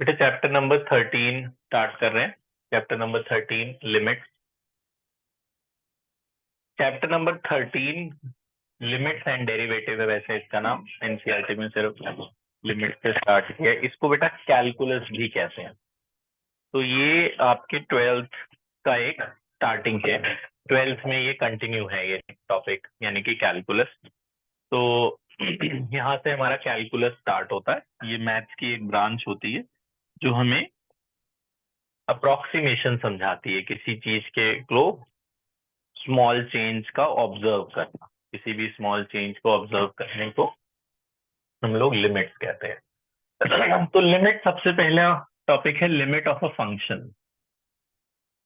बेटा chapter number 13 start कर रहे हैं। Chapter number 13 limits. Chapter number 13 limits and derivative है वैसे इसका नाम। एनसीईआरटी में सिर्फ लिमिट से स्टार्ट किया है। इसको बेटा कैलकुलस भी कहते हैं। तो ये आपके 12th का एक स्टार्टिंग है। 12th में ये कंटिन्यू है ये टॉपिक, यानी कि कैलकुलस। तो यहाँ से हमारा कैलकुलस स्टार्ट होता है। ये मैथ्स की एक ब्रांच होती है जो हमें अप्रोक्सीमेशन समझाती है किसी चीज के को स्मॉल चेंज का ऑब्जर्व करना। किसी भी स्मॉल चेंज को ऑब्जर्व करने को हम लोग लिमिट्स कहते हैं। तो लिमिट, सबसे पहला टॉपिक है लिमिट ऑफ अ फंक्शन।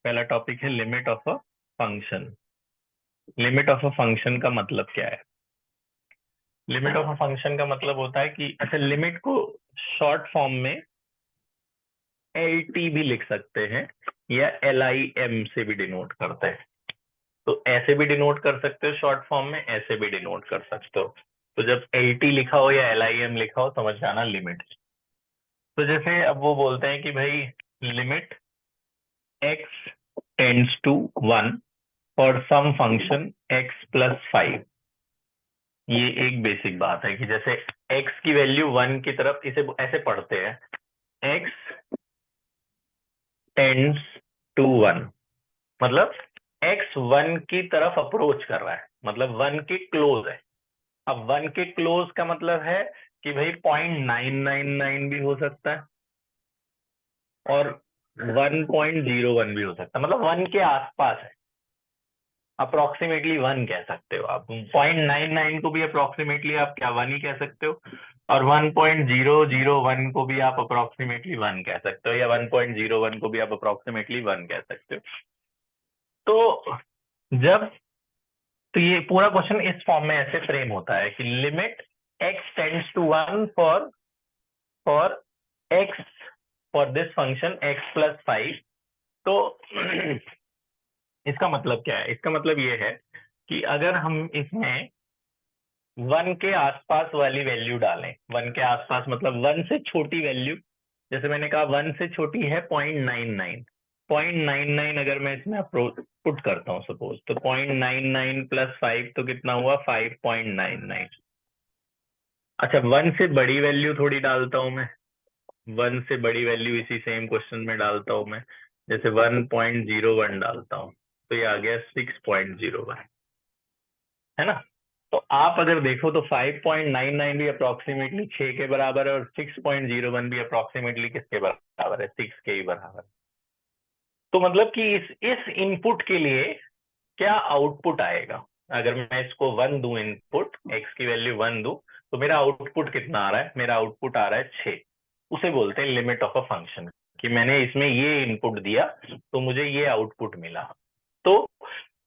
पहला टॉपिक है limit of a function. Limit of a function का मतलब क्या है? लिमिट ऑफ अ फंक्शन का मतलब होता है कि अच्छा, लिमिट को शॉर्ट फॉर्म में एल टी भी लिख सकते हैं या एल आई एम से भी डिनोट करते हैं। तो ऐसे भी डिनोट कर सकते हो शॉर्ट फॉर्म में, ऐसे भी डिनोट कर सकते हो। तो जब एल टी लिखा हो या एल आई एम लिखा हो, समझ जाना लिमिट। तो जैसे अब वो बोलते हैं कि भाई limit x tends to 1 for some function x plus 5। ये एक बेसिक बात है कि जैसे एक्स की वैल्यू 1 की तरफ, इसे ऐसे पढ़ते हैं, एक्स टेंड्स टू 1, मतलब एक्स 1 की तरफ अप्रोच कर रहा है, मतलब 1 के क्लोज है। अब 1 के क्लोज का मतलब है कि भाई 0.999 भी हो सकता है और 1.01 भी हो सकता है, मतलब 1 के आसपास है। अप्रोक्सीमेटली 1 कह सकते हो आप। 0.99 को भी अप्रोक्सीमेटली आप क्या 1 ही कह सकते हो, और 1.001 को भी आप अप्रोक्सीमेटली 1 कह सकते हो, या 1.01 को भी आप अप्रोक्सीमेटली 1 कह सकते हो। तो जब तो ये पूरा क्वेश्चन इस फॉर्म में ऐसे फ्रेम होता है कि limit x tends to 1 for for x, for this function x plus 5। तो इसका मतलब क्या है? इसका मतलब ये है कि अगर हम इसमें 1 के आसपास वाली वैल्यू डालें, 1 के आसपास मतलब 1 से छोटी वैल्यू, जैसे मैंने कहा 1 से छोटी है 0.99, 0.99 अगर मैं इसमें पुट करता हूँ सपोज, तो 0.99 प्लस 5 तो कितना हुआ? 5.99। अच्छा, 1 से बड़ी वैल्यू थोड़ी डालता हूं मैं, 1 से बड़ी वैल्यू इसी सेम क्वेश्चन में डालता हूं मैं, जैसे 1.01 डालता हूं, तो ये आ गया 6.01, है ना? तो आप अगर देखो तो 5.99 भी अप्रोक्सीमेटली 6 के बराबर है, और 6.01 भी अप्रोक्सीमेटली किसके बराबर है? 6 के ही बराबर। तो मतलब कि इस इनपुट के लिए क्या आउटपुट आएगा? अगर मैं इसको 1 दूं, इनपुट एक्स की वैल्यू 1 दूं, तो मेरा आउटपुट कितना आ रहा है? मेरा आउटपुट आ रहा है 6। उसे बोलते हैं लिमिट ऑफ अ फंक्शन, कि मैंने इसमें ये इनपुट दिया तो मुझे ये आउटपुट मिला। तो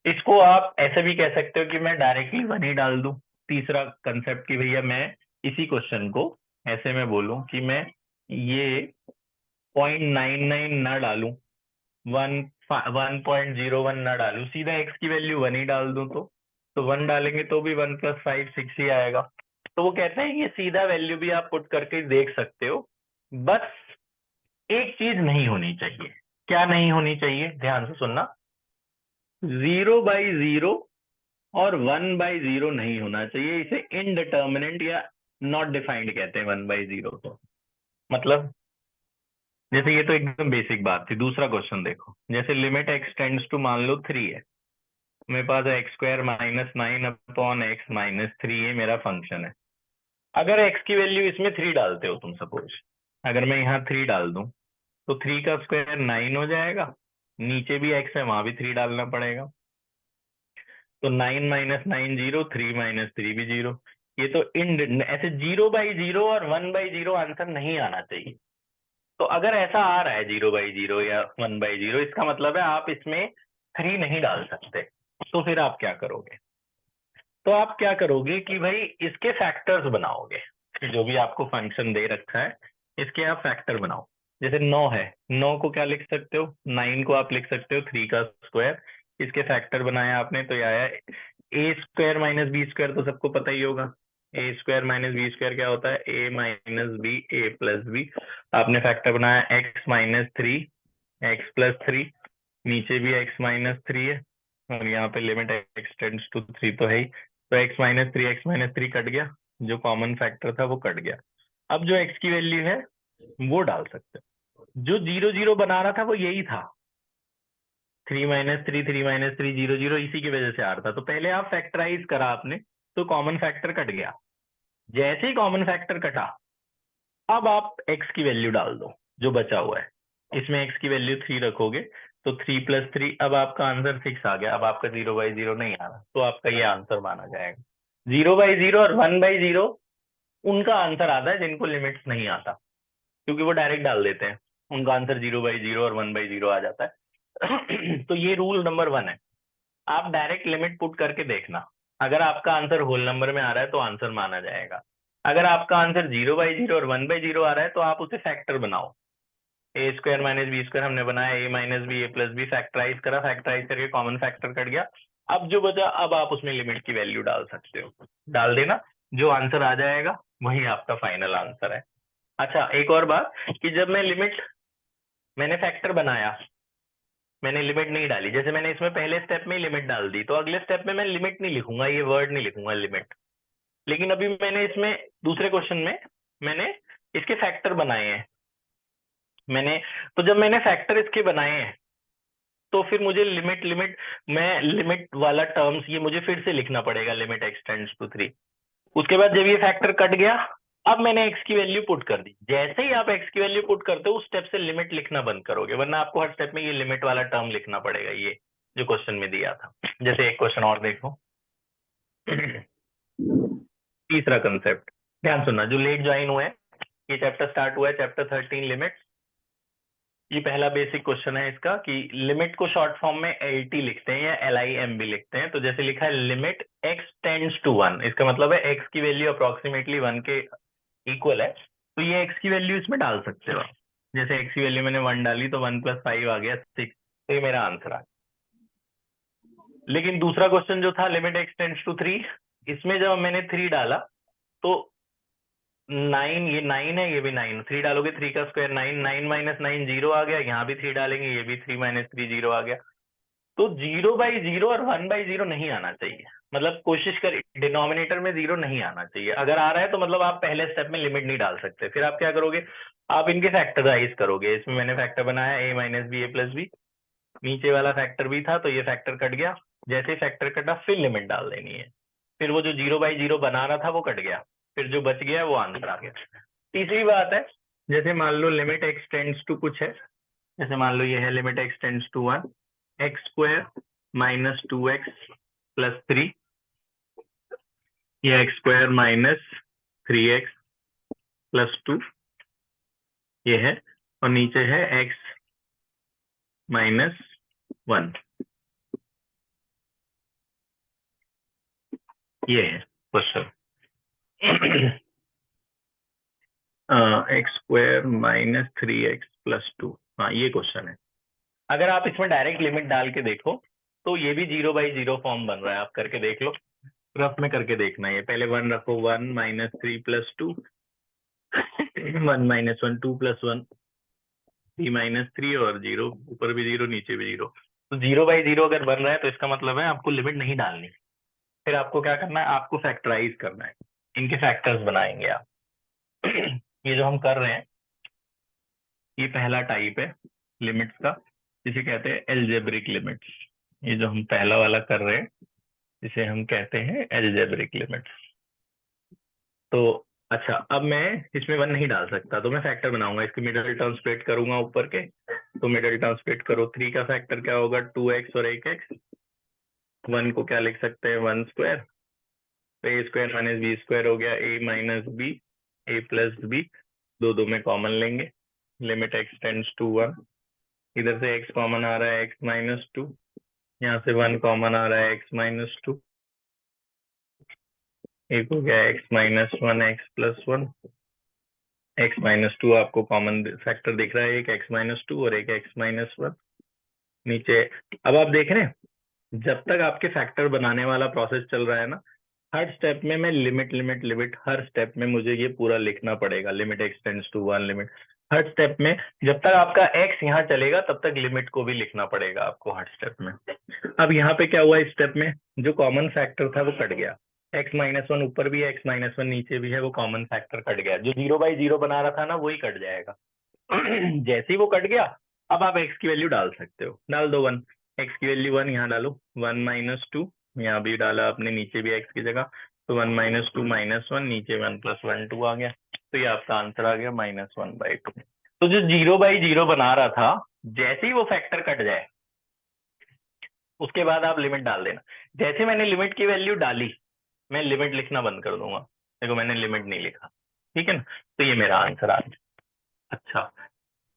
इसको आप ऐसे भी कह सकते हो कि मैं डायरेक्टली 1 ही डाल दूं। तीसरा कंसेप्ट कि भैया मैं इसी क्वेश्चन को ऐसे में बोलूं कि मैं ये 0.99 ना डालूं, 1.01 ना डालूं, सीधा एक्स की वैल्यू 1 ही डाल दूं, तो 1 डालेंगे तो भी 1 प्लस 5 6 ही आएगा। तो वो कहते हैं ये सीधा वैल्यू भी आप पुट करके देख सकते हो। बस एक चीज नहीं होनी चाहिए। क्या नहीं होनी चाहिए? ध्यान से सुनना। 0/0 और 1/0 नहीं होना चाहिए। इसे इनडिटर्मिनेंट या नॉट डिफाइंड कहते हैं 1/0 को। मतलब जैसे ये तो एकदम बेसिक बात थी। दूसरा क्वेश्चन देखो, जैसे लिमिट एक्स टेंड्स टू, मान लो 3 है, मेरे पास x square minus 9 upon x minus 3, ये मेरा फंक्शन है। अगर एक्स की वैल्यू इसमें 3 डालते हो तुम, सपोज अगर मैं यहाँ 3 डाल दूं, तो 3 का स्क्वायर 9 हो जाएगा, नीचे भी एक्स है वहां भी 3 डालना पड़ेगा, तो 9 - 9 0, 3 - 3 भी 0। ये तो इन ऐसे 0/0 और 1/0 आंसर नहीं आना चाहिए। तो अगर ऐसा आ रहा है 0/0 या 1/0, इसका मतलब है आप इसमें 3 नहीं डाल सकते। तो फिर आप क्या करोगे? तो आप क्या करोगे कि भाई इसके फैक्टर्स बनाओगे, कि जो भी आपको फंक्शन दे रखा है इसके आप फैक्टर बनाओ। जैसे 9 है, 9 को क्या लिख सकते हो? 9 को आप लिख सकते हो 3 का स्क्वायर। इसके फैक्टर बनाया आपने तो ये आया a square minus b square, तो सबको पता ही होगा। A square minus b square क्या होता है, a minus b a plus b. आपने फैक्टर बनाया x minus three x plus three, नीचे भी एक्स माइनस थ्री है और यहाँ पे limit x tends to three तो है ही, तो एक्स माइनस थ्री कट गया, जो कॉमन फैक्टर था वो कट गया। अब जो एक्स की वैल्यू है वो डाल सकते हैं। जो जीरो जीरो बना रहा था वो यही था, three minus three zero zero, इसी की वजह से आ रहा था। तो पहले आप फैक्टराइज करा आपने तो कॉमन फैक्टर कट गया। जैसे ही कॉमन फैक्टर कटा, अब आप x की वैल्यू डाल दो जो बचा हुआ है, इसमें x की वैल्यू 3 रखोगे तो 3 प्लस 3, अब आपका आंसर फिक्स आ गया। अब आपका 0/0 नहीं आ रहा, तो आपका ये आंसर माना जाएगा। 0/0 और 1/0 उनका आंसर आता है जिनको लिमिट्स नहीं आता, क्योंकि वो डायरेक्ट डाल देते हैं, उनका आंसर 0/0 और 1/0 आ जाता है। तो ये रूल नंबर 1 है, आप डायरेक्ट लिमिट पुट करके देखना, अगर आपका आंसर होल नंबर में आ रहा है तो आंसर माना जाएगा। अगर आपका आंसर 0/0 और 1/0 आ रहा है तो आप उसे फैक्टर बनाओ। ए स्क्वायर माइनस बी स्क्वायर हमने बनाया, ए minus b a plus B, factorise करा, फैक्टराइज करके कॉमन फैक्टर कट गया। अब जो बचा, अब आप उसमें लिमिट की वैल्यू डाल सकते हो, डाल देना, जो आंसर आ जाएगा वही आपका फाइनल आंसर है। अच्छा, एक और बात कि जब मैं लिमिट, मैंने फैक्टर बनाया, मैंने लिमिट नहीं डाली, जैसे मैंने इसमें पहले स्टेप में ही लिमिट डाल दी, तो अगले स्टेप में मैं लिमिट नहीं लिखूंगा, ये वर्ड नहीं लिखूंगा लिमिट। लेकिन अभी मैंने इसमें दूसरे क्वेश्चन में मैंने इसके फैक्टर बनाए हैं, मैंने, तो जब मैंने फैक्टर इसके बनाए हैं तो फिर मुझे लिमिट लिमिट मैं लिमिट वाला टर्म्स ये मुझे फिर से लिखना पड़ेगा, limit x tends to three. उसके बाद जब ये फैक्टर कट गया, अब मैंने एक्स की वैल्यू पुट कर दी। जैसे ही आप एक्स की वैल्यू पुट करते हो उस स्टेप से लिमिट लिखना बंद करोगे, वरना आपको हर स्टेप में ये लिमिट वाला टर्म लिखना पड़ेगा, ये जो क्वेश्चन में दिया था। जैसे एक क्वेश्चन और देखो। तीसरा कंसेप्ट, ध्यान सुनना, जो लेट ज्वाइन हुए हैं, ये चैप्टर स्टार्ट हुआ है चैप्टर 13 लिमिट्स। ये पहला बेसिक क्वेश्चन है इसका कि लिमिट को शॉर्ट फॉर्म में LT लिखते हैं या LIM भी लिखते हैं। तो जैसे लिखा है लिमिट x टेंड्स टू 1, इसका मतलब है x की वैल्यू अप्रोक्सीमेटली 1 के इक्वल है, तो ये x की वैल्यू इसमें डाल सकते हो। जैसे x की वैल्यू मैंने 1 डाली तो 1 + 5 आ गया 6, तो ये मेरा आंसर आ गया। लेकिन दूसरा क्वेश्चन जो था लिमिट x टेंड्स टू 3, इसमें जब मैंने 3 डाला तो 9, ये 9 है, ये भी 9, 3 डालोगे 3 का स्क्वायर 9, 9 माइनस 9 0 आ गया, यहाँ भी 3 डालेंगे, ये भी 3 माइनस 3 0 आ गया। तो 0/0 और 1/0 नहीं आना चाहिए, मतलब कोशिश कर डिनोमिनेटर में 0 नहीं आना चाहिए। अगर आ रहा है तो मतलब आप पहले स्टेप में लिमिट नहीं डाल सकते। फिर आप क्या करोगे, आप इनके फैक्टराइज करोगे। इसमें मैंने फैक्टर बनाया a minus b a plus b, नीचे वाला फैक्टर भी था तो ये फैक्टर कट गया। जैसे फैक्टर कटा फिर लिमिट डाल देनी है, फिर वो जो 0/0 बना रहा था वो कट गया, फिर जो बच गया वो आंसर आ गया। तीसरी बात है, जैसे मान लो लिमिट एक्स टेंड्स टू कुछ है, जैसे मान लो ये है limit x tends to 1, x square minus 2x plus 3, ये x square minus 3x plus 2 ये है, और नीचे है x माइनस 1, ये है question. X square minus 3x plus 2, हाँ ये क्वेश्चन है। अगर आप इसमें डायरेक्ट लिमिट डाल के देखो तो ये भी 0/0 फॉर्म बन रहा है, आप करके देख लो, रफ में करके देखना है। पहले 1 रखो, 1 minus 3 plus 2, 1 minus 1 2 plus 1 3 minus 3, और 0, ऊपर भी 0 नीचे भी 0। तो 0/0 अगर बन रहा है तो इसका मतलब है आपको लिमिट नहीं डालनी। फिर आपको क्या करना है, आपको फैक्टराइज करना है, इनके फैक्टर्स बनाएंगे आप। ये जो हम कर रहे हैं ये पहला टाइप है लिमिट्स का, जिसे कहते हैं एल्जेब्रिक लिमिट्स। ये जो हम पहला वाला कर रहे हैं इसे हम कहते हैं एल्जेब्रिक लिमिट्स। तो अच्छा, अब मैं इसमें 1 नहीं डाल सकता तो मैं फैक्टर बनाऊंगा, इसके मिडिल टर्म स्प्लिट करूंगा ऊपर के, तो मिडिल टर्म स्प्लिट करो, 3 का फैक्टर क्या होगा, 2x और 1x। 1 को क्या लिख सकते हैं, 1 स्क्वायर, तो a square minus b square हो गया a minus b a plus b, दो में कॉमन लेंगे, लिमिट x टेंड्स टू 1, इधर से x कॉमन आ रहा है x माइनस 2, यहाँ से 1 कॉमन आ रहा है x माइनस 2, एक हो गया x minus 1 x plus 1, x minus 2 आपको कॉमन फैक्टर दिख रहा है, एक x माइनस 2 और एक x माइनस 1 नीचे। अब आप देख रहे हैं जब तक आपके फैक्टर बनाने वाला प्रोसेस चल रहा है ना, हर स्टेप में मैं लिमिट लिमिट लिमिट, हर स्टेप में मुझे ये पूरा लिखना पड़ेगा, लिमिट एक्सटेंड्स टू 1 लिमिट। हर स्टेप में जब तक आपका एक्स यहाँ चलेगा तब तक लिमिट को भी लिखना पड़ेगा आपको हर स्टेप में। अब यहाँ पे क्या हुआ, इस स्टेप में जो कॉमन फैक्टर था वो कट गया, x-1 ऊपर भी है, x-1 नीचे भी है, वो कॉमन फैक्टर कट गया, जो 0/0 बना रहा था ना वही कट जाएगा। जैसे ही वो कट गया, अब आप x की वैल्यू डाल सकते हो, डाल दो 1, x की वैल्यू 1 यहाँ डालो, 1 - 2, यहाँ भी डाला आपने, नीचे भी x की जगह, तो 1 - 2 -1, नीचे 1 + 1 2 आ गया, तो ये आपका आंसर आ गया -1/2। तो जो 0/0 बना रहा था, जैसे ही वो फैक्टर कट जाए उसके बाद आप लिमिट डाल देना। जैसे मैंने लिमिट की वैल्यू डाली, मैं लिमिट लिखना बंद कर दूंगा, देखो मैंने लिमिट नहीं लिखा, ठीक है ना, तो ये मेरा आंसर आ गया। अच्छा,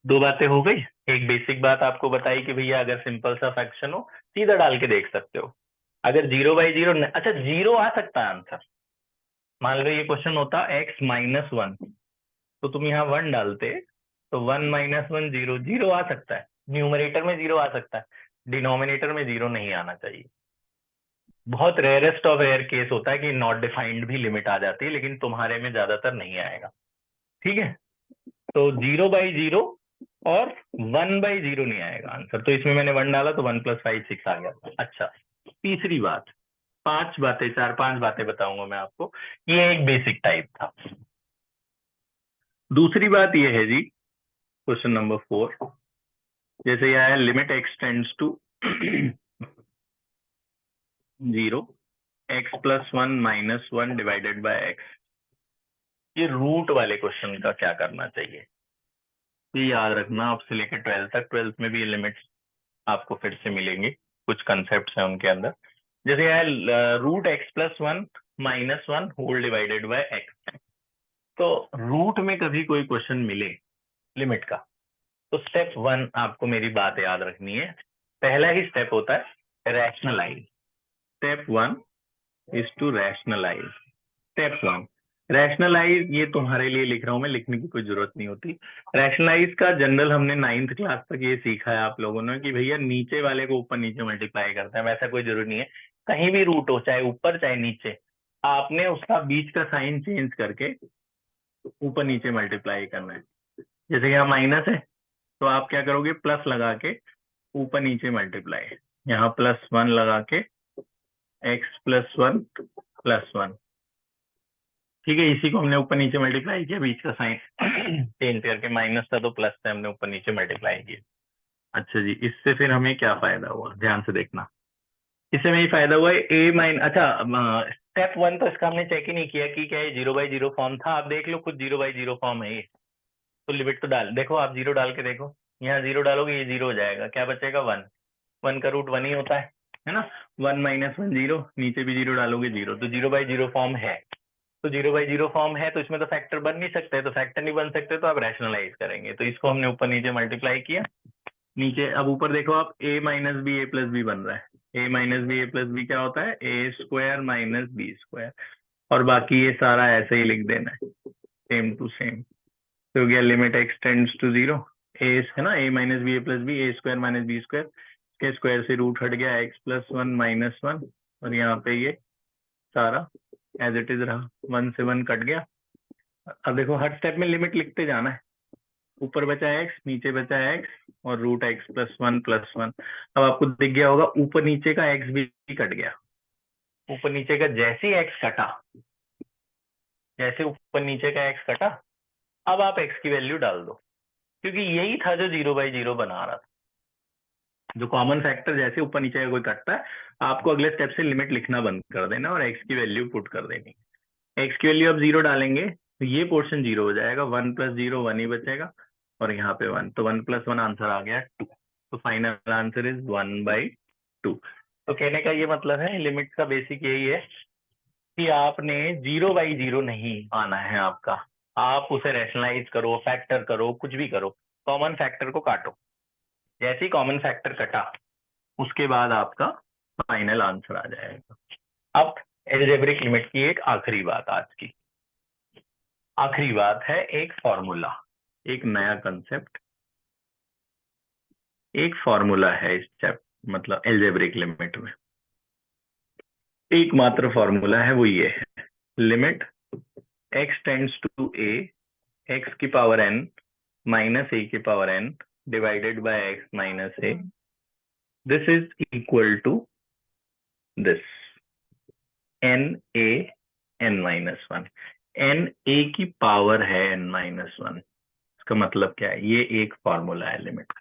दो बातें हो गई। एक बेसिक बात आपको बताई कि भैया अगर सिंपल सा फ्रैक्शन हो सीधा डाल के देख सकते हो, अगर 0/0, अच्छा 0 आ सकता है आंसर, मान लो ये क्वेश्चन होता x-1, तो तुम यहाँ 1 डालते, तो 1 - 1 0, 0 आ सकता है, न्यूमरेटर में 0 आ सकता है, डिनोमिनेटर में 0 नहीं आना चाहिए। बहुत रेयरेस्ट ऑफ रेयर केस होता है कि नॉट डिफाइंड भी लिमिट आ जाती है, लेकिन तुम्हारे में ज्यादातर नहीं आएगा, ठीक है। तो 0/0 और 1/0 नहीं आएगा आंसर, तो इसमें मैंने 1 डाला तो 1 + 5 6 आ गया। अच्छा, तीसरी बात, 5 बातें, 4-5 बातें बताऊंगा मैं आपको, ये एक बेसिक टाइप था। दूसरी बात ये है जी, क्वेश्चन नंबर 4, जैसे यह है limit x tends to 0, x+1 -1 divided by x, ये रूट वाले क्वेश्चन का क्या करना चाहिए, ये याद रखना आपसे लेकर 12th तक, 12th में भी ये लिमिट्स आपको फिर से मिलेंगे, कुछ कंसेप्ट हैं उनके अंदर। जैसे है √x+1 -1 whole divided by x, तो रूट में कभी कोई क्वेश्चन मिले लिमिट का, तो स्टेप 1 आपको मेरी बात याद रखनी है, पहला ही स्टेप होता है rationalise. Step 1 is to rationalise. Step 1 rationalise, ये तुम्हारे लिए लिख रहा हूं मैं, लिखने की कोई जरूरत नहीं होती। रैशनलाइज का जनरल हमने 9th क्लास तक ये सीखा है आप लोगों ने कि भैया नीचे वाले को ऊपर नीचे मल्टीप्लाई करते हैं, वैसा कोई जरूरी नहीं है, कहीं भी रूट हो, चाहे ऊपर चाहे नीचे, आपने उसका बीच का साइन चेंज करके ऊपर नीचे मल्टीप्लाई करना है। जैसे यहाँ माइनस है, तो आप क्या करोगे, प्लस लगा के ऊपर नीचे मल्टीप्लाई, यहाँ +1 लगा के x+1 +1, ठीक है, इसी को हमने ऊपर नीचे मल्टीप्लाई किया, बीच का साइन चेंज करके, माइनस था तो प्लस से हमने ऊपर नीचे मल्टीप्लाई किया। अच्छा जी, इससे फिर हमें क्या फायदा हुआ, ध्यान से देखना, इससे हमें ये फायदा हुआ है अच्छा, स्टेप 1 तो इसका हमने चेक ही नहीं किया कि क्या ये 0/0 फॉर्म था, आप देख लो खुद 0/0 फॉर्म है ये, तो लिमिट तो डाल देखो, आप 0 डाल के देखो, यहाँ 0 डालोगे ये 0 हो जाएगा, क्या बचेगा 1, 1 का रूट 1 ही होता है ना, 1 - 1 0, नीचे भी 0 डालोगे 0, तो 0/0 फॉर्म है, तो 0/0 फॉर्म है, तो इसमें तो फैक्टर बन नहीं सकते, तो फैक्टर नहीं बन सकते तो आप रैशनलाइज करेंगे, तो इसको हमने ऊपर नीचे मल्टीप्लाई किया, नीचे अब ऊपर देखो आप, a - b बन रहा है, a - b क्या होता है, a² - b², और बाकी ये सारा ऐसे ही लिख देना है, सेम टू सेम, तो हो गया limit x tends to 0, a है ना, a - b a² - b² के स्क्वायर से रूट हट गया, x+1 -1, और यहाँ पे ये सारा एज इट इज रहा, 1 से 1 कट गया। अब देखो हर स्टेप में लिमिट लिखते जाना है, ऊपर बचा x, नीचे बचा x, और √x+1 +1, अब आपको दिख गया होगा ऊपर नीचे का x भी कट गया, ऊपर नीचे का जैसे ही x कटा, जैसे ऊपर नीचे का x कटा, अब आप x की वैल्यू डाल दो, क्योंकि यही था जो 0/0 बना रहा था, जो कॉमन फैक्टर जैसे ऊपर नीचे का कोई कटता है, आपको अगले स्टेप से लिमिट लिखना बंद कर देना और x की वैल्यू पुट कर देनी। x की वैल्यू अब 0 डालेंगे तो ये पोर्शन 0 हो जाएगा, 1 + 0 1 ही बचेगा, और यहाँ पे 1, तो 1+1 आंसर आ गया 2, तो फाइनल आंसर इज 1/2। तो कहने का ये मतलब है, लिमिट का बेसिक यही है कि आपने 0/0 नहीं आना है आपका, आप उसे रैशनलाइज करो, फैक्टर करो, कुछ भी करो, कॉमन फैक्टर को काटो, जैसे ही कॉमन फैक्टर कटा उसके बाद आपका फाइनल आंसर आ जाएगा। अब एल्जेब्रिक लिमिट की एक आखिरी बात, आज की आखिरी बात है, एक फॉर्मूला, एक नया कंसेप्ट, एक फॉर्मूला है इस चैप्टर, मतलब एल्जेब्रिक लिमिट में, एकमात्र फॉर्मूला है वो ये है, limit x tends to a, x की पावर n माइनस a की power n divided by x minus a, this is equal to this n a n minus one. n a की power है n minus one, इसका मतलब क्या है, ये एक फॉर्मूला है लिमिट का।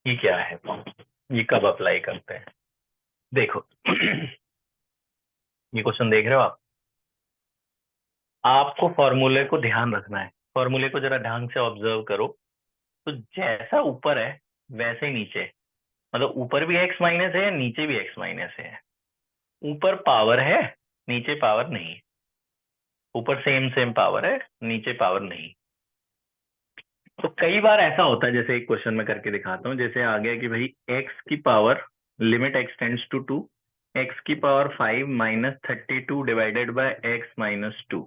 ये क्या है फॉर्मूला, ये कब अप्लाई करते हैं, देखो ये क्वेश्चन देख रहे हो आप, आपको फॉर्मूले को ध्यान रखना है, फॉर्मूले को जरा ढंग से ऑब्जर्व करो। तो जैसा ऊपर है वैसे ही नीचे, मतलब ऊपर भी x माइनस है, नीचे भी x माइनस है। ऊपर पावर है, नीचे पावर नहीं। ऊपर सेम सेम पावर है, नीचे पावर नहीं। तो कई बार ऐसा होता है, जैसे एक क्वेश्चन में करके दिखाता हूँ, जैसे आ गया कि भाई x की power, limit x tends to 2, x की power 5 minus 32 divided by x minus 2।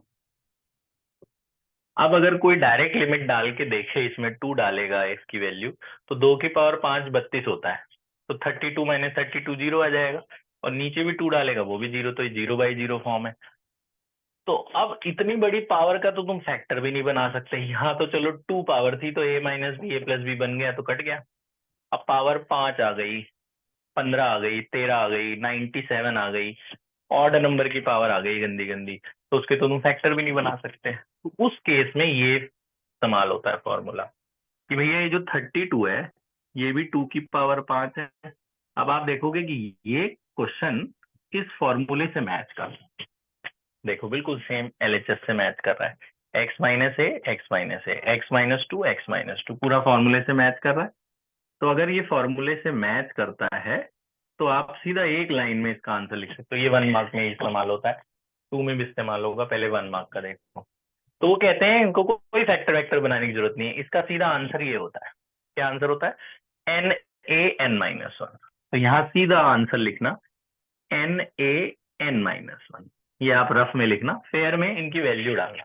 अब अगर कोई डायरेक्ट लिमिट डाल के देखे, इसमें 2 डालेगा x की वैल्यू, तो 2 की पावर 5 32 होता है, तो 32 माइनस 32 जीरो आ जाएगा। और नीचे भी 2 डालेगा वो भी जीरो, तो ये 0/0 फॉर्म है। तो अब इतनी बड़ी पावर का तो तुम फैक्टर भी नहीं बना सकते। यहाँ तो चलो 2 पावर थी, तो a minus b, a plus b बन गया, तो कट गया। अब पावर 5 आ गई, 15 आ गई, 13 आ गई, 97 आ गई, ऑड नंबर की पावर आ गई गंदी गंदी, तो उसके तो तुम फैक्टर भी नहीं बना सकते। तो उस केस में ये इस्तेमाल होता है फॉर्मूला, कि भैया ये जो 32 है, ये भी 2 की पावर 5 है। अब आप देखोगे कि ये क्वेश्चन इस फॉर्मूले से मैच कर रहा है, देखो बिल्कुल सेम एलएचएस से मैच कर रहा है। X minus a, x minus a, x minus two, x minus two, पूरा फॉर्मूले से मैच कर रहा है। तो अगर ये फॉर्मूले से मैच करता है, तो आप सीधा एक लाइन में इसका आंसर लिख सकते हो। ये 1 मार्क में इस्तेमाल होता है, 2 में भी इस्तेमाल होगा, पहले 1 मार्क का देखो। तो वो कहते हैं इनको कोई फैक्टर वैक्टर बनाने की जरूरत नहीं है, इसका सीधा आंसर ये होता है। क्या आंसर होता है, n a n minus one. तो यहाँ सीधा आंसर लिखना n a n minus one, ये आप रफ में लिखना, फेयर में इनकी वैल्यू डालना।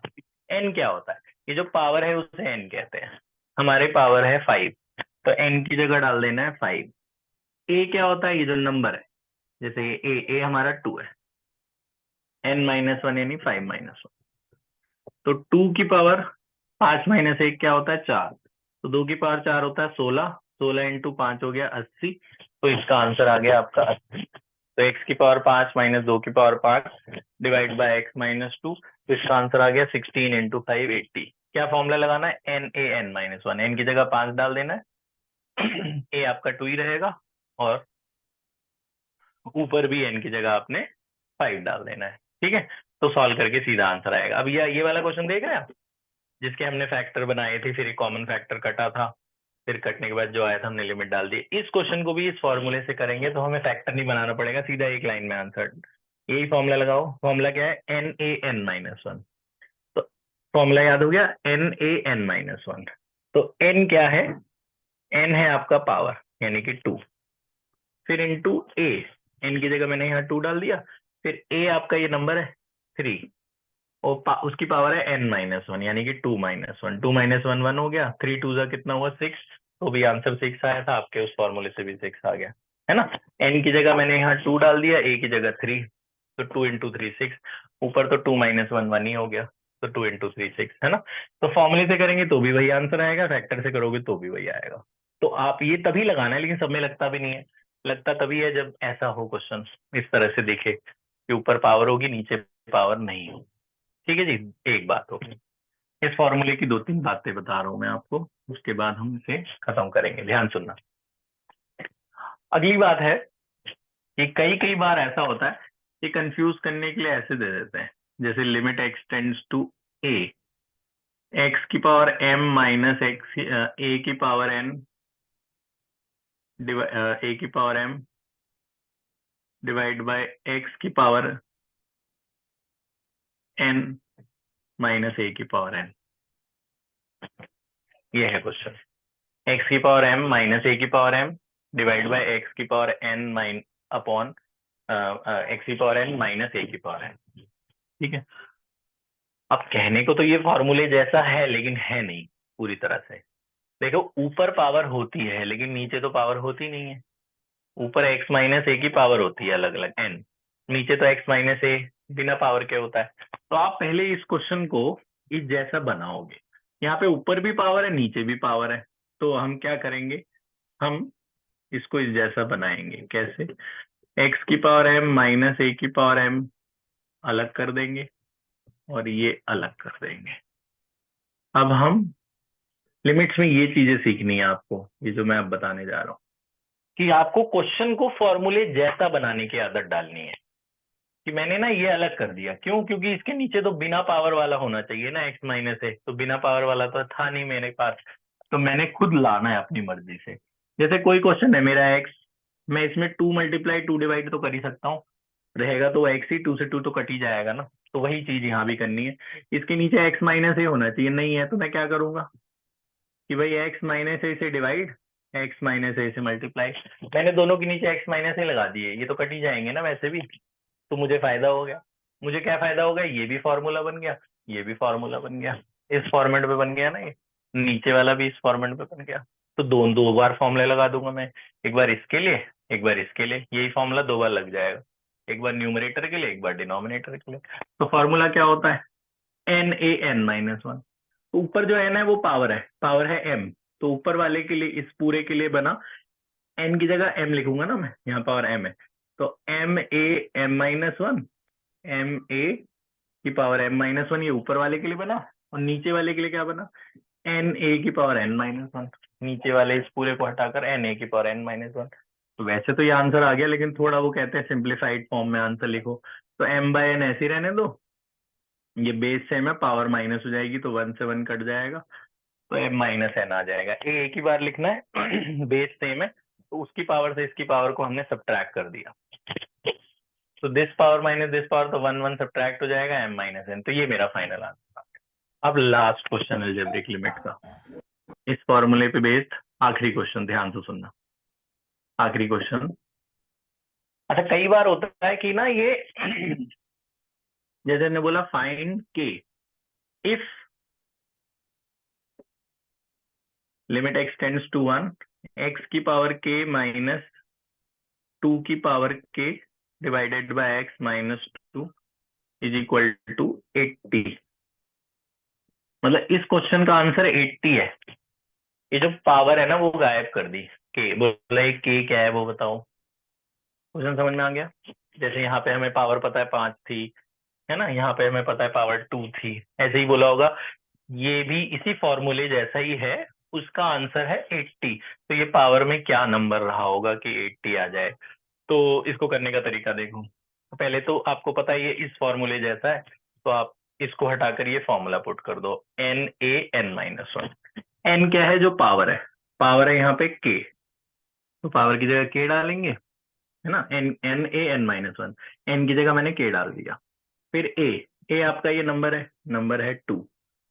एन क्या होता है, ये जो पावर है उसे एन कहते हैं। हमारे पावर है 5, तो एन की जगह डाल देना है 5। ए क्या होता है, ये जो नंबर है, जैसे ए हमारा 2 है, एन माइनस वन यानी 5 माइनस वन। तो 2 की पावर 5 माइनस 1 क्या होता है, 4। तो 2 की पावर 4 होता है 16, 16 इंटू 5 हो गया 80। तो इसका आंसर आ गया आपका 80। तो x की पावर 5 माइनस 2 की power 5 divide by x minus 2, तो इसका आंसर आ गया 16 इंटू 5 80। क्या फॉर्मूला लगाना है, n a n minus one, n की जगह 5 डाल देना है ए आपका 2 ही रहेगा, और ऊपर भी एन की जगह आपने 5 डाल देना है। ठीक है, तो सॉल्व करके सीधा आंसर आएगा। अब ये वाला क्वेश्चन देख रहे हैं आप, जिसके हमने फैक्टर बनाए थे, फिर एक कॉमन फैक्टर कटा था, फिर कटने के बाद जो आया था हमने लिमिट डाल दी। इस क्वेश्चन को भी इस फॉर्मूले से करेंगे, तो हमें फैक्टर नहीं बनाना पड़ेगा, सीधा एक लाइन में आंसर। यही फॉर्मूला लगाओ, फॉर्मूला क्या है, n a n minus one. तो फॉर्मूला याद हो गया, n a n minus one. तो एन क्या है, एन है आपका पावर यानी कि 2, फिर इंटू ए, एन की जगह मैंने यहाँ 2 डाल दिया, फिर ए आपका ये नंबर है 3, और उसकी पावर है n माइनस वन यानी कि 2 माइनस वन। 2 माइनस वन 1 हो गया, 3 2 जा कितना हुआ 6, तो भी आंसर 6 आया था आपके, उस फॉर्मूले से भी 6 आ गया, है ना। n की जगह मैंने यहाँ 2 डाल दिया, a की जगह 3, तो 2 इंटू 3 6, ऊपर तो 2 माइनस वन 1 ही हो गया, तो 2 इंटू 3 6, है ना। तो फॉर्मूले से करेंगे तो भी वही आंसर आएगा, फैक्टर से करोगे तो भी वही आएगा। तो आप ये तभी लगाना है, लेकिन सब में लगता भी नहीं है। लगता तभी है जब ऐसा हो क्वेश्चन, इस तरह से दिखे कि ऊपर पावर होगी नीचे पावर नहीं होगी। ठीक है जी, एक बात होगी। इस फॉर्मूले की 2-3 बातें बता रहा हूं मैं आपको, उसके बाद हम इसे खत्म करेंगे, ध्यान सुनना। अगली बात है कि कई कई बार ऐसा होता है कि कंफ्यूज करने के लिए ऐसे दे देते हैं, जैसे limit x tends to a, x की power m minus x, a की पावर एन, ए की power m divide by x की पावर एन माइनस ए की पावर एन। ये है क्वेश्चन, एक्स की पावर एम माइनस ए की power m divide by x की power n minus upon x की पावर एन माइनस ए की power N. ठीक है, अब कहने को तो ये फॉर्मूले जैसा है, लेकिन है नहीं पूरी तरह से। देखो ऊपर पावर होती है, लेकिन नीचे तो पावर होती नहीं है। ऊपर एक्स माइनस ए की पावर होती है अलग अलग एन, नीचे तो x माइनस ए बिना पावर के होता है। तो आप पहले इस क्वेश्चन को इस जैसा बनाओगे। यहाँ पे ऊपर भी पावर है, नीचे भी पावर है, तो हम क्या करेंगे, हम इसको इस जैसा बनाएंगे। कैसे? x की पावर m माइनस ए की पावर m अलग कर देंगे और ये अलग कर देंगे। अब हम लिमिट्स में ये चीजें सीखनी है आपको, ये जो मैं अब बताने जा रहा हूँ, कि आपको क्वेश्चन को फॉर्मूले जैसा बनाने की आदत डालनी है। कि मैंने ना ये अलग कर दिया, क्यों? क्योंकि इसके नीचे तो बिना पावर वाला होना चाहिए ना, एक्स माइनस है, तो बिना पावर वाला तो था नहीं मेरे पास, तो मैंने खुद लाना है अपनी मर्जी से। जैसे कोई क्वेश्चन है मेरा एक्स, मैं इसमें 2 × 2 डिवाइड तो कर ही सकता हूँ, रहेगा तो एक्स ही, 2 से 2 तो कट ही जाएगा ना। तो वही चीज यहाँ भी करनी है। इसके नीचे एक्स माइनस ए होना चाहिए, नहीं है, तो मैं क्या करूंगा कि भाई एक्स माइनस ए से डिवाइड, एक्स माइनस ए से मल्टीप्लाई। मैंने दोनों के नीचे एक्स माइनस ए लगा दिए, ये तो कट ही जाएंगे ना वैसे भी, तो मुझे फायदा हो गया। मुझे क्या फायदा हो गया? ये भी फॉर्मूला बन गया, ये भी फॉर्मूला बन गया, इस फॉर्मेट पे बन गया ना, ये नीचे वाला भी इस फॉर्मेट पे बन गया। तो दो बार फॉर्मूले लगा दूंगा मैं, एक बार इसके लिए, एक बार इसके लिए, यही फॉर्मूला 2 बार लग जाएगा, एक बार न्यूमरेटर के लिए, एक बार डिनोमिनेटर के लिए। तो फॉर्मूला क्या होता है? NaN-1। ऊपर जो n है वो पावर है m, तो ऊपर वाले के लिए, इस पूरे के लिए बना, n की जगह m लिखूंगा ना मैं, यहाँ पावर m है, तो MaM-1, Ma की पावर m-1, ये ऊपर वाले के लिए बना, और नीचे वाले के लिए क्या बना? Na की पावर n-1, नीचे वाले इस पूरे को हटाकर Na की पावर n-1। तो वैसे तो ये आंसर आ गया, लेकिन थोड़ा वो कहते हैं सिंप्लीफाइड फॉर्म में आंसर लिखो, तो m/n ऐसे ही रहने दो, ये बेस सेम है, पावर माइनस हो जाएगी तो 1 से 1 कट जाएगा, तो m-n आ जाएगा। एक ही बार लिखना है बेस सेम है, तो उसकी पावर से इसकी पावर को हमने सब्ट्रैक्ट कर दिया, तो this power minus this power, तो 1 1 सब्ट्रैक्ट हो जाएगा, m-n। तो ये मेरा फाइनल आंसर। अब लास्ट क्वेश्चन अलजेब्रिक लिमिट का, इस फॉर्मूले पे बेस्ड आखिरी क्वेश्चन, ध्यान से सुनना। आखिरी क्वेश्चन, अच्छा कई बार होता है कि ना ये जैसे ने बोला find k if limit x tends to 1, x की पावर k माइनस 2 की power k divided by x minus 2 is equal to 80। मतलब इस क्वेश्चन का आंसर 80 है। ये जो पावर है ना वो गायब कर दी, के बोला, एक के क्या है वो बताओ। क्वेश्चन समझ में आ गया? जैसे यहाँ पे हमें पावर पता है 5 थी, है ना, यहाँ पे हमें पता है पावर 2 थी, ऐसे ही बोला होगा। ये भी इसी फॉर्मूले जैसा ही है, उसका आंसर है 80। तो ये पावर में क्या नंबर रहा होगा कि 80 आ जाए? तो इसको करने का तरीका देखो। पहले तो आपको पता है ये इस फॉर्मूले जैसा है, तो आप इसको हटाकर ये फॉर्मूला पुट कर दो, NaN-1। n क्या है? जो पावर है यहाँ पे k, तो पावर की जगह k डालेंगे, है ना, NaN-1, n की जगह मैंने k डाल दिया। फिर a आपका ये नंबर है 2,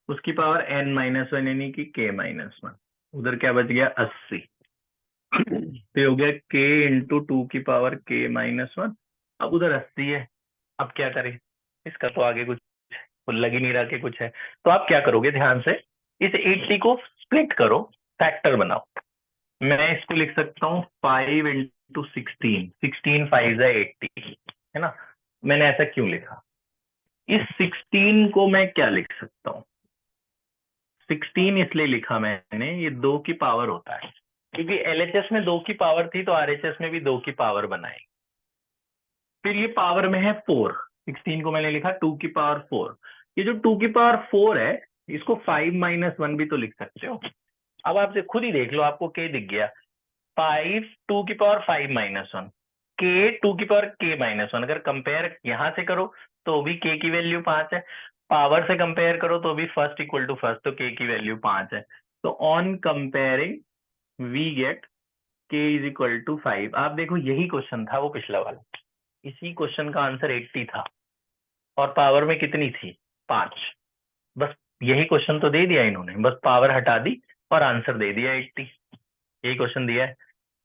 उसकी पावर n-1 यानी कि k-1, उधर क्या बच गया? 80। तो ये हो गया k इंटू 2 की पावर k-1। अब उधर 80 है, अब क्या करें? इसका तो आगे कुछ लग ही नहीं रहा कि कुछ है। तो आप क्या करोगे? ध्यान से इस 80 को स्प्लिट करो, फैक्टर बनाओ। मैं इसको लिख सकता हूँ 5 इंटू 16, 16 5 है 80, है ना। मैंने ऐसा क्यों लिखा? इस 16 को मैं क्या लिख सकता हूँ? 16 इसलिए लिखा मैंने, ये 2 की पावर होता है, क्योंकि एलएचएस में 2 की पावर थी, तो आरएचएस में भी 2 की पावर बनाई। फिर ये पावर में है 4, 16 को मैंने लिखा 2 की पावर 4। ये जो 2 की पावर 4 है, इसको 5-1 भी तो लिख सकते हो। अब आपसे खुद ही देख लो, आपको के दिख गया, 5 2 की पावर 5-1, के 2 की पावर k-1। अगर कंपेयर यहां से करो तो भी k की वैल्यू 5 है, पावर से कंपेयर करो तो भी फर्स्ट इक्वल टू फर्स्ट, तो k की वैल्यू 5 है। तो on comparing we get k is equal to 5। आप देखो यही क्वेश्चन था वो पिछला वाला, इसी क्वेश्चन का आंसर 80 था, और पावर में कितनी थी? 5। बस यही क्वेश्चन तो दे दिया इन्होंने, बस पावर हटा दी और आंसर दे दिया 80। यही क्वेश्चन दिया है,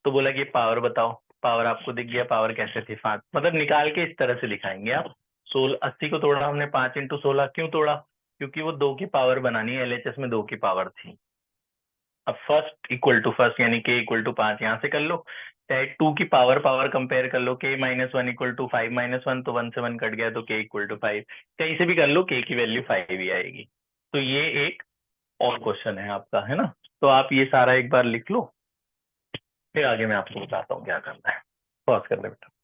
तो बोला कि पावर बताओ। पावर आपको दिख गया, पावर कैसे थी? 5। मतलब निकाल के इस तरह से लिखाएंगे आप। 80 को तोड़ा हमने, 5 इंटू 16 क्यों तोड़ा? क्योंकि वो 2 की पावर बनानी है, एलएचएस में 2 की पावर थी। अब फर्स्ट इक्वल टू फर्स्ट यानी के इक्वल टू 5 यहां से कर लो, चाहे 2 की पावर पावर कंपेयर कर लो, k minus one equal to 5 minus one, तो 1 से 1 कट गया तो k इक्वल टू 5, कहीं से भी कर लो k की वैल्यू 5 ही आएगी। तो ये एक और क्वेश्चन है आपका, है ना। तो आप ये सारा एक बार लिख लो, फिर आगे मैं आपको बताता हूँ क्या करना है। पॉज कर ले बेटा।